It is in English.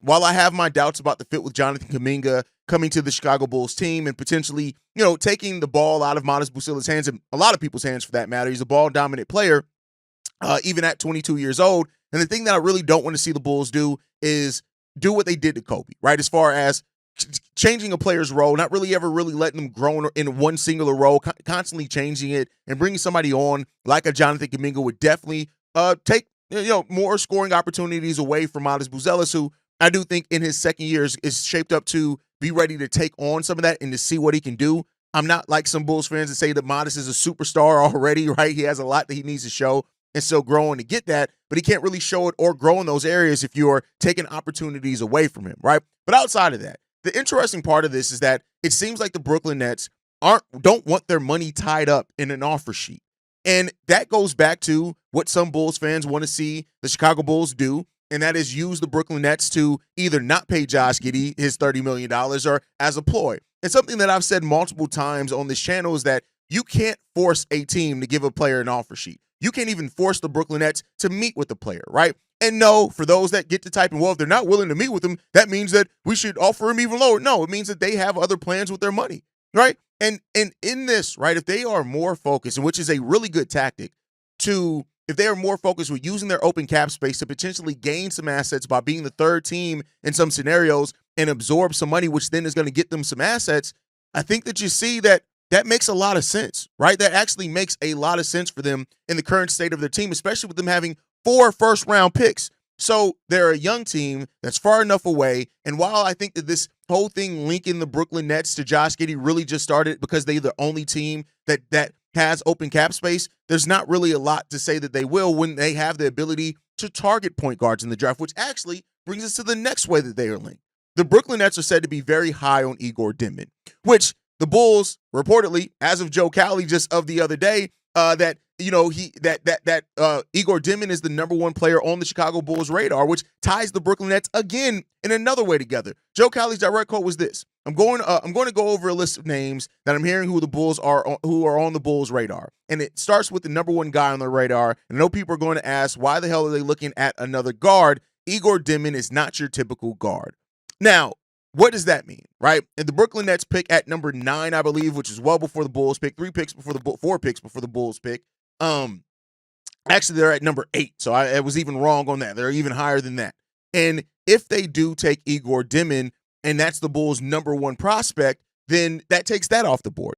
while I have my doubts about the fit with Jonathan Kuminga coming to the Chicago Bulls team and potentially, taking the ball out of Modest Bucilla's hands and a lot of people's hands for that matter, he's a ball-dominant player, even at 22 years old. And the thing that I really don't want to see the Bulls do is do what they did to Kobe, right? As far as changing a player's role, not really ever really letting them grow in one singular role, constantly changing it and bringing somebody on like a Jonathan Kuminga would definitely take more scoring opportunities away from Modest Buzelis, who I do think in his second year is shaped up to be ready to take on some of that and to see what he can do. I'm not like some Bulls fans that say that Modest is a superstar already, right? He has a lot that he needs to show and still growing to get that, but he can't really show it or grow in those areas if you're taking opportunities away from him, right? But outside of that, the interesting part of this is that it seems like the Brooklyn Nets don't want their money tied up in an offer sheet. And that goes back to what some Bulls fans want to see the Chicago Bulls do, and that is use the Brooklyn Nets to either not pay Josh Giddey his $30 million or as a ploy. And something that I've said multiple times on this channel is that you can't force a team to give a player an offer sheet. You can't even force the Brooklyn Nets to meet with the player, right? And no, for those that get to typing, well, if they're not willing to meet with him, that means that we should offer him even lower. No, it means that they have other plans with their money, right? And in this, right, if they are more focused, and which is a really good tactic, if they are more focused with using their open cap space to potentially gain some assets by being the third team in some scenarios and absorb some money, which then is going to get them some assets, I think that you see that makes a lot of sense, right? That actually makes a lot of sense for them in the current state of their team, especially with them having 4 first-round picks. So they're a young team that's far enough away. And while I think that this whole thing linking the Brooklyn Nets to Josh Giddey really just started because they're the only team that has open cap space, there's not really a lot to say that they will when they have the ability to target point guards in the draft, which actually brings us to the next way that they are linked. The Brooklyn Nets are said to be very high on Egor Demin, which the Bulls reportedly, as of Joe Cowley just of the other day, that Egor Demin is the number 1 player on the Chicago Bulls radar, which ties the Brooklyn Nets again in another way together. Joe Cowley's direct quote was this: I'm going to go over a list of names that I'm hearing who are on the Bulls radar, and it starts with the number 1 guy on the radar. And I know people are going to ask, why the hell are they looking at another guard? Egor Demin is not your typical guard. Now, what does that mean, right? And the Brooklyn Nets pick at number 9, I believe, which is well before the Bulls pick, 4 picks before the Bulls pick. Actually, they're at number 8, so I was even wrong on that. They're even higher than that. And if they do take Egor Demin, and that's the Bulls' number 1 prospect, then that takes that off the board.